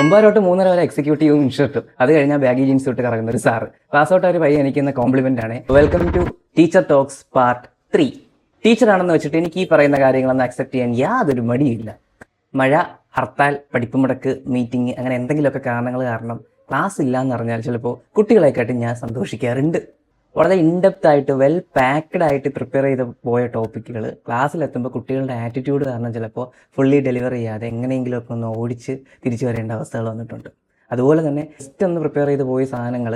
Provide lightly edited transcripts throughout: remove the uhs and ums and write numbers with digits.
ഒമ്പത് 3:30 വരെ എക്സിക്യൂട്ടീവും ഇൻഷർട്ടും, അത് കഴിഞ്ഞാൽ ബാഗി ജീൻസ് ഇട്ട് കറങ്ങുന്ന ഒരു സാറ്. പാസ് ഔട്ട് ഒരു പയ്യൻ എനിക്കുന്ന കോംപ്ലിമെന്റ് ആണ്. Welcome to teacher talks part 3. ടീച്ചറാണെന്ന് വെച്ചിട്ട് എനിക്ക് ഈ പറയുന്ന കാര്യങ്ങളൊന്നും അക്സെപ്റ്റ് ചെയ്യാൻ യാതൊരു മടിയില്ല. മഴ, ഹർത്താൽ, പഠിപ്പ് മുടക്ക്, മീറ്റിംഗ്, അങ്ങനെ എന്തെങ്കിലുമൊക്കെ കാരണങ്ങൾ കാരണം ക്ലാസ് ഇല്ല എന്ന് പറഞ്ഞാൽ ചിലപ്പോൾ കുട്ടികളെക്കാട്ടി ഞാൻ സന്തോഷിക്കാറുണ്ട്. വളരെ ഇൻഡെപ്ത് ആയിട്ട് വെൽ പാക്ഡ് ആയിട്ട് പ്രിപ്പയർ ചെയ്ത് പോയ ടോപ്പിക്കുകൾ ക്ലാസ്സിലെത്തുമ്പോൾ കുട്ടികളുടെ ആറ്റിറ്റ്യൂഡ് കാരണം ചിലപ്പോൾ ഫുള്ളി ഡെലിവർ ചെയ്യാതെ എങ്ങനെയെങ്കിലുമൊക്കെ ഒന്ന് ഓടിച്ച് തിരിച്ചു വരേണ്ട അവസ്ഥകൾ വന്നിട്ടുണ്ട്. അതുപോലെ തന്നെ ജസ്റ്റ് ഒന്ന് പ്രിപ്പയർ ചെയ്ത് പോയ സാധനങ്ങൾ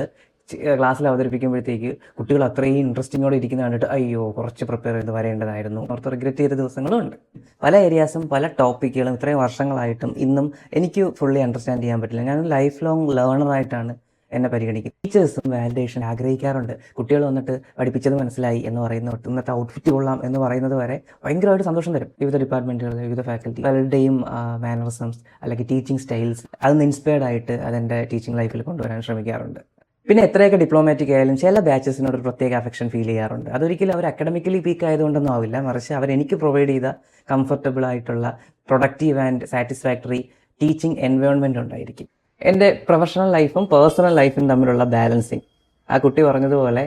ക്ലാസ്സിൽ അവതരിപ്പിക്കുമ്പോഴത്തേക്ക് കുട്ടികൾ അത്രയും ഇൻട്രസ്റ്റിങ്ങോടെ ഇരിക്കുന്ന കണ്ടിട്ട് അയ്യോ കുറച്ച് പ്രിപ്പയർ ചെയ്ത് വരേണ്ടതായിരുന്നു ഓർത്ത് റിഗ്രറ്റ് ചെയ്ത ദിവസങ്ങളും ഉണ്ട്. പല ഏരിയാസും പല ടോപ്പിക്കുകളും ഇത്രയും വർഷങ്ങളായിട്ടും ഇന്നും എനിക്ക് ഫുള്ളി അണ്ടർസ്റ്റാൻഡ് ചെയ്യാൻ പറ്റില്ല. ഞാൻ ലൈഫ് ലോങ് ലേണറായിട്ടാണ് എന്നെ പരിഗണിക്കും. ടീച്ചേഴ്സും വാലിഡേഷൻ ആഗ്രഹിക്കാറുണ്ട്. കുട്ടികൾ വന്നിട്ട് പഠിപ്പിച്ചത് മനസ്സിലായി എന്ന് പറയുന്ന ഇന്നത്തെ ഔട്ട്ഫിറ്റ് കൊള്ളാം എന്ന് പറയുന്നത് വരെ ഭയങ്കരമായിട്ട് സന്തോഷം തരും. വിവിധ ഡിപ്പാർട്ട്മെൻറ്റുകൾ, വിവിധ ഫാക്കൽറ്റി പലരുടെയും മാനറിസംസ് അല്ലെങ്കിൽ ടീച്ചിങ് സ്റ്റൈൽസ് അതൊന്ന് ഇൻസ്പയർഡ് ആയിട്ട് അതെൻ്റെ ടീച്ചിങ് ലൈഫിൽ കൊണ്ടുവരാൻ ശ്രമിക്കാറുണ്ട്. പിന്നെ എത്രയൊക്കെ ഡിപ്ലോമാറ്റിക് ആയാലും ചില ബാച്ചസിനോട് ഒരു പ്രത്യേക അഫെക്ഷൻ ഫീൽ ചെയ്യാറുണ്ട്. അതൊരിക്കലും അവർ അക്കാഡമിക്കലി വീക്ക് ആയതുകൊണ്ടൊന്നും ആവില്ല, മറിച്ച് അവരെനിക്ക് പ്രൊവൈഡ് ചെയ്ത കംഫർട്ടബിൾ ആയിട്ടുള്ള productive and satisfactory teaching environment ഉണ്ടായിരിക്കും. എൻ്റെ പ്രൊഫഷണൽ ലൈഫും പേഴ്സണൽ ലൈഫും തമ്മിലുള്ള ബാലൻസിങ്, ആ കുട്ടി പറഞ്ഞതുപോലെ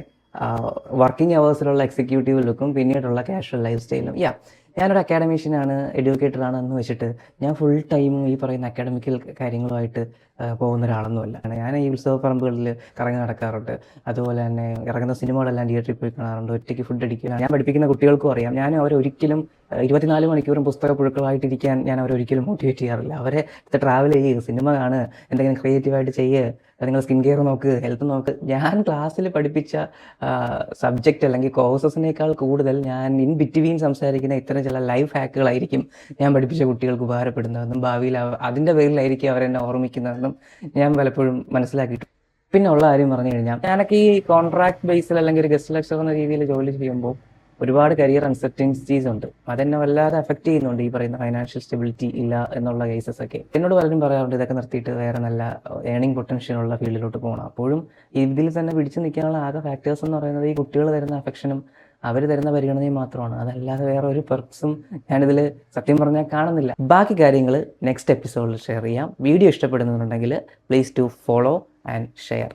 വർക്കിംഗ് അവേഴ്സിലുള്ള എക്സിക്യൂട്ടീവ് ലുക്കും പിന്നീടുള്ള കാഷ്വൽ ലൈഫ് സ്റ്റൈലും. ഞാനൊരു അക്കാഡമീഷ്യനാണ്, എഡ്യൂക്കേറ്ററാണ് എന്ന് വെച്ചിട്ട് ഞാൻ ഫുൾ ടൈമും ഈ പറയുന്ന അക്കാഡമിക്കൽ കാര്യങ്ങളുമായിട്ട് പോകുന്ന ഒരാളൊന്നുമല്ല. ഞാൻ ഈ ഉത്സവ പറമ്പുകളിൽ കറങ്ങി നടക്കാറുണ്ട്. അതുപോലെ തന്നെ ഇറങ്ങുന്ന സിനിമകളെല്ലാം തിയേറ്ററിൽ പോയി കാണാറുണ്ട്. ഒറ്റയ്ക്ക് ഫുഡ് അടിക്കുക. ഞാൻ പഠിപ്പിക്കുന്ന കുട്ടികൾക്കും അറിയാം. ഞാൻ അവരൊരിക്കലും 24 മണിക്കൂറും പുസ്തക പുഴുക്കളായിട്ടിരിക്കാൻ ഞാൻ അവരൊരിക്കലും മോട്ടിവേറ്റ് ചെയ്യാറില്ല. അവരെ ട്രാവൽ ചെയ്യുക, സിനിമ കാണുക, എന്തെങ്കിലും ക്രിയേറ്റീവായിട്ട് ചെയ്യുക, നിങ്ങൾ സ്കിൻ കെയർ നോക്ക്, ഹെൽത്ത് നോക്ക്. ഞാൻ ക്ലാസ്സിൽ പഠിപ്പിച്ച സബ്ജക്റ്റ് അല്ലെങ്കിൽ കോഴ്സസിനേക്കാൾ കൂടുതൽ ഞാൻ ഇൻ ബിറ്റ്വീൻ സംസാരിക്കുന്ന ഇത്തരം ചില ലൈഫ് ഹാക്കുകളായിരിക്കും ഞാൻ പഠിപ്പിച്ച കുട്ടികൾക്ക് ഉപകാരപ്പെടുന്നതെന്നും ഭാവിയിൽ അതിൻ്റെ പേരിലായിരിക്കും അവരെന്നെ ഓർമ്മിക്കുന്നതെന്നും ഞാൻ പലപ്പോഴും മനസ്സിലാക്കിയിട്ടുണ്ട്. പിന്നെ ഉള്ള കാര്യം പറഞ്ഞു കഴിഞ്ഞാൽ, ഞാനൊക്കെ ഈ കോൺട്രാക്ട് ബേസിൽ അല്ലെങ്കിൽ ഒരു ഗസ്റ്റ് ലെക്ചർ എന്ന രീതിയിൽ ജോലി ചെയ്യുമ്പോൾ ഒരുപാട് കരിയർ അൺസർട്ടനിറ്റീസ് ഉണ്ട്. അതെന്നെ വല്ലാതെ അഫക്റ്റ് ചെയ്യുന്നുണ്ട്. ഈ പറയുന്ന ഫൈനാൻഷ്യൽ സ്റ്റെബിലിറ്റി ഇല്ല എന്നുള്ള കേസസ് ഒക്കെ എന്നോട് പലരും പറയാറുണ്ട്, ഇതൊക്കെ നിർത്തിയിട്ട് വേറെ നല്ല ഏണിംഗ് പൊട്ടൻഷ്യൽ ഉള്ള ഫീൽഡിലോട്ട് പോകണം. അപ്പോഴും ഇതിൽ തന്നെ പിടിച്ചു നിൽക്കാനുള്ള ആകെ ഫാക്ടേഴ്സ് എന്ന് പറയുന്നത് ഈ കുട്ടികൾ തരുന്ന അഫെക്ഷനും അവർ തരുന്ന പരിഗണനയും മാത്രമാണ്. അതല്ലാതെ വേറെ ഒരു പെർക്സും ഞാനിതിൽ സത്യം പറഞ്ഞാൽ കാണുന്നില്ല. ബാക്കി കാര്യങ്ങൾ നെക്സ്റ്റ് എപ്പിസോഡിൽ ഷെയർ ചെയ്യാം. വീഡിയോ ഇഷ്ടപ്പെടുന്നുണ്ടെങ്കിൽ please to follow and share.